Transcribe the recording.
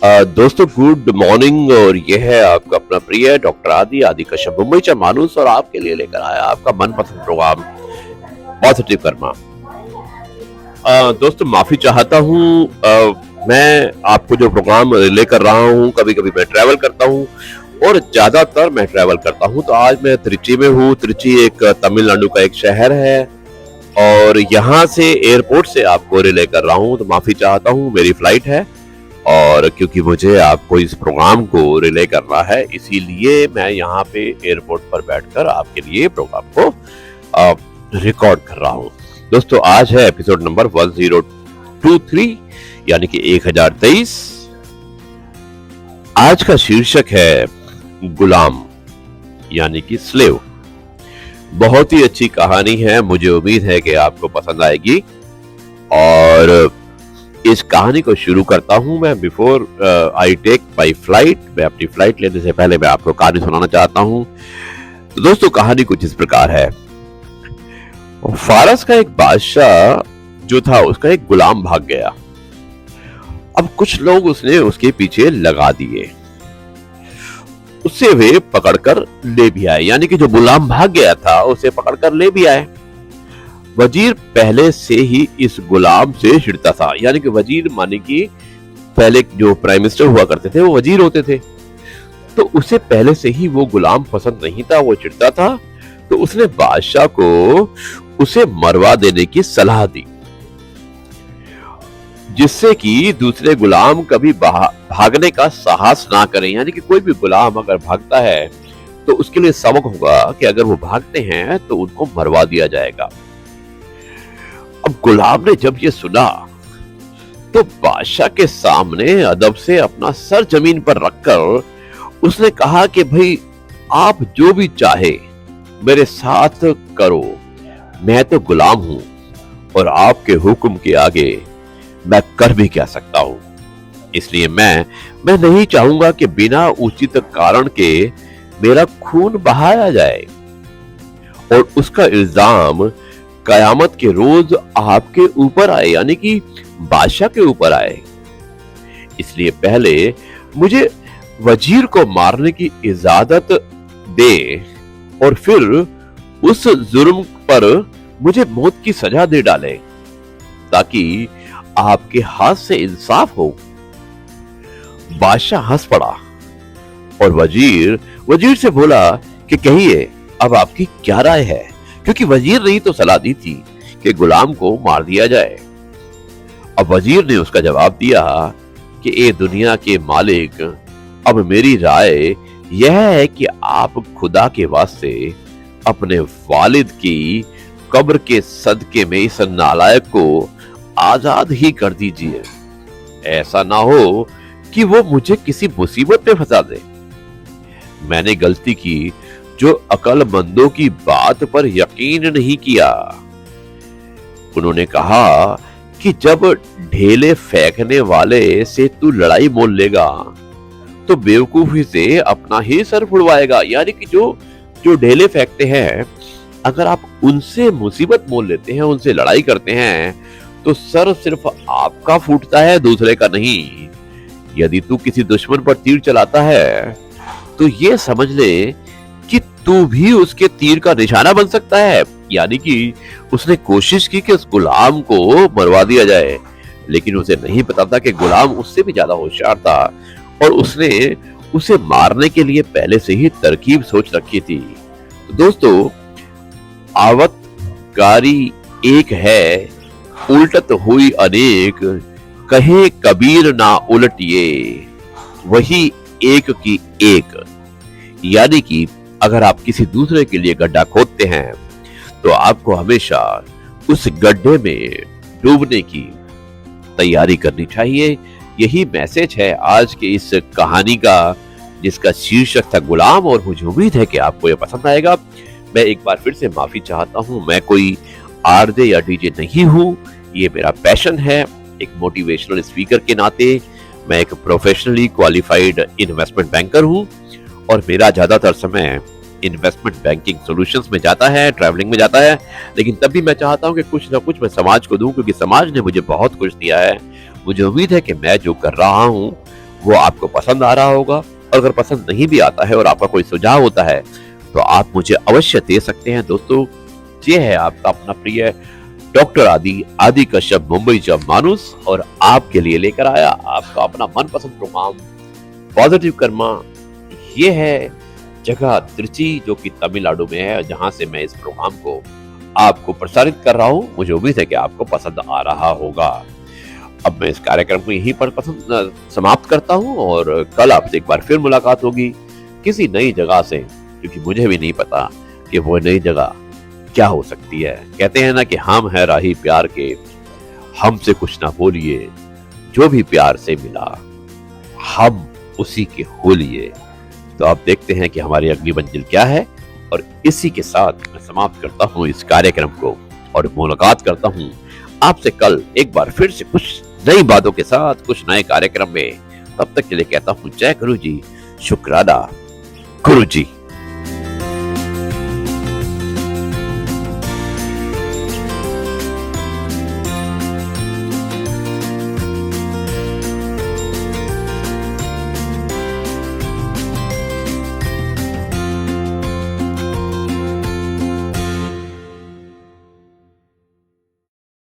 दोस्तों good morning. और ये है आपका अपना प्रिय डॉक्टर आदि आदि कश्यप मुंबईचा माणूस और आपके लिए लेकर आया आपका मनपसंद प्रोग्राम पॉजिटिव कर्मा। दोस्तों माफी चाहता हूँ। मैं आपको जो प्रोग्राम लेकर रहा हूँ, कभी कभी मैं ट्रैवल करता हूँ और ज्यादातर मैं ट्रैवल करता हूँ। तो आज मैं त्रिची में हूँ। त्रिची एक तमिलनाडु का एक शहर है और यहाँ से एयरपोर्ट से आपको रिले कर रहा हूँ। तो माफी चाहता हूँ, मेरी फ्लाइट है और क्योंकि मुझे आपको इस प्रोग्राम को रिले करना है, इसीलिए मैं यहाँ पे एयरपोर्ट पर बैठकर आपके लिए प्रोग्राम को रिकॉर्ड कर रहा हूँ। दोस्तों आज है एपिसोड नंबर 1023 यानी कि 1023। आज का शीर्षक है गुलाम यानी कि स्लेव। बहुत ही अच्छी कहानी है, मुझे उम्मीद है कि आपको पसंद आएगी। और इस कहानी को शुरू करता हूं मैं। Before I take my flight, मैं अपनी फ्लाइट लेने से पहले मैं आपको कहानी सुनाना चाहता हूं। तो दोस्तों कहानी कुछ इस प्रकार है। फारस का एक बादशाह जो था, उसका एक गुलाम भाग गया। अब कुछ लोग उसके पीछे लगा दिए, उससे वे पकड़कर ले भी आए, यानी कि जो गुलाम भाग गया था उसे पकड़कर ले भी आए। वजीर पहले से ही इस गुलाम से चिढ़ता था, यानी कि वजीर माने कि पहले जो प्राइम मिनिस्टर हुआ करते थे वो वजीर होते थे। तो उसे पहले से ही वो गुलाम पसंद नहीं था, वो चिढ़ता था। तो उसने बादशाह को उसे मरवा देने की सलाह दी, जिससे कि दूसरे गुलाम कभी भागने का साहस ना करें। यानी कि कोई भी गुलाम अगर भागता है तो उसके लिए सबक होगा कि अगर वो भागते हैं तो उनको मरवा दिया जाएगा। अब गुलाम ने जब ये सुना तो बादशाह के सामने अदब से अपना सर जमीन पर रखकर उसने कहा कि भाई आप जो भी चाहे मेरे साथ करो, मैं तो गुलाम हूं और आपके हुक्म के आगे मैं कर भी क्या सकता हूं। इसलिए मैं नहीं चाहूंगा कि बिना उचित कारण के मेरा खून बहाया जाए और उसका इल्जाम कयामत के रोज आपके ऊपर आए, यानी कि बादशाह के ऊपर आए। इसलिए पहले मुझे वजीर को मारने की इजाजत दे और फिर उस जुर्म पर मुझे मौत की सजा दे डाले, ताकि आपके हाथ से इंसाफ हो। बादशाह हंस पड़ा और वजीर से बोला कि कहिए अब आपकी क्या राय है, क्योंकि वजीर ने ही तो सलाह दी थी कि गुलाम को मार दिया जाए। अब वजीर ने उसका जवाब दिया कि ए दुनिया के मालिक, अब मेरी राय यह है कि आप खुदा के वास्ते अपने वालिद की कब्र के सदके में इस नालायक को आजाद ही कर दीजिए। ऐसा ना हो कि वो मुझे किसी मुसीबत में फंसा दे। मैंने गलती की जो अक्लमंदों की बात पर यकीन नहीं किया। उन्होंने कहा कि जब ढेले फेंकने वाले से तू लड़ाई मोल लेगा तो बेवकूफी से अपना ही सर फुड़वाएगा। यानी कि जो ढेले फेंकते हैं, अगर आप उनसे मुसीबत मोल लेते हैं, उनसे लड़ाई करते हैं, तो सर सिर्फ आपका फूटता है, दूसरे का नहीं। यदि तू किसी दुश्मन पर तीर चलाता है तो ये समझ ले कि तू भी उसके तीर का निशाना बन सकता है। यानी कि उसने कोशिश की कि उस गुलाम को मरवा दिया जाए, लेकिन उसे नहीं पता था कि गुलाम उससे भी ज्यादा होशियार था और उसने उसे मारने के लिए पहले से ही तरकीब सोच रखी थी। तो दोस्तों, आवतकारी एक है, उल्टत हुई अनेक, कहे कबीर ना उलटिए, वही एक की एक। यानी कि अगर आप किसी दूसरे के लिए गड्ढा खोदते हैं तो आपको हमेशा उस गड्ढे में डूबने की तैयारी करनी चाहिए। यही मैसेज है आज के इस कहानी का, जिसका शीर्षक था गुलाम। और मुझे उम्मीद है कि आपको यह पसंद आएगा। मैं एक बार फिर से माफी चाहता हूं, मैं कोई आरजे या डीजे नहीं हूं, ये मेरा पैशन है। एक मोटिवेशनल स्पीकर के नाते मैं एक प्रोफेशनली क्वालिफाइड इन्वेस्टमेंट बैंकर हूं और मेरा ज्यादातर समय इन्वेस्टमेंट बैंकिंग सॉल्यूशंस में जाता है, ट्रैवलिंग में जाता है। लेकिन तब भी मैं चाहता हूं कि कुछ ना कुछ मैं समाज को दूं, क्योंकि समाज ने मुझे बहुत कुछ दिया है। मुझे उम्मीद है कि मैं जो कर रहा हूं वो आपको पसंद आ रहा होगा। और अगर पसंद नहीं भी आता है और आपका कोई सुझाव होता है तो आप मुझे अवश्य दे सकते हैं। दोस्तों, ये है आपका अपना प्रिय डॉक्टर आदि कश्यप, मुंबई का मानुस, और आपके लिए लेकर आया आपका अपना मनपसंद प्रोग्राम पॉजिटिव कर्मा। ये है जगह त्रिची, जो कि तमिलनाडु में है, जहां से मैं इस प्रोग्राम को आपको प्रसारित कर रहा हूं। मुझे उम्मीद है कि आपको पसंद आ रहा होगा। अब मैं इस कार्यक्रम को यहीं पर समाप्त करता हूं और कल आपसे एक बार फिर मुलाकात होगी किसी नई जगह से, क्योंकि मुझे भी नहीं पता कि वो नई जगह क्या हो सकती है। कहते हैं ना कि हम है राही प्यार के, हमसे कुछ ना बोलिए, जो भी प्यार से मिला हम उसी के हो लिए। तो आप देखते हैं कि हमारी अगली मंजिल क्या है, और इसी के साथ मैं समाप्त करता हूं इस कार्यक्रम को और मुलाकात करता हूं आपसे कल एक बार फिर से कुछ नई बातों के साथ, कुछ नए कार्यक्रम में। तब तक के लिए कहता हूं जय गुरु जी, शुक्राना गुरु जी।